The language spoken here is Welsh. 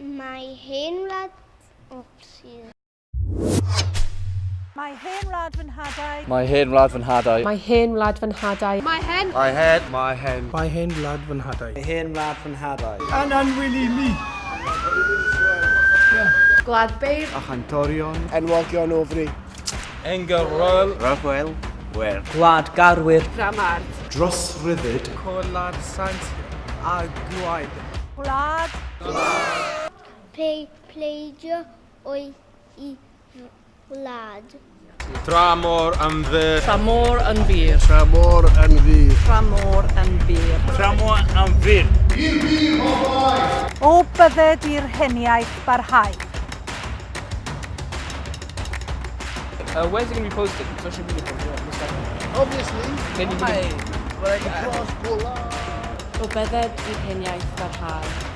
Mae hen wlad... Oopsie. Mae hen wlad fy nhadau. Mae hen wlad fy nhadau. Mae hen wlad fy nhadau. Mae hen. Mae hen. Mae hen. Mae hen wlad fy nhadau. Mae hen wlad fy nhadau. Anan Willie Lee. Gwlad beirdd. A chantorion. Enwogion ofni. Engerol. Rafael. Wer. Gwlad garwyr. Dramart. Dros ryddid. Colad sant a gwaed. Gwlad. Pleidio o'i wlad. Tramor yn fyr. Tramor yn fyr. Tramor yn fyr. Tramor yn fyr. Tramor yn fyr. O bydded i'r heniaeth barhau. Where's it going to be posted? Social media post, Obviously. Then you can... Cross Gwlad. O bydded i'r heniaeth barhau.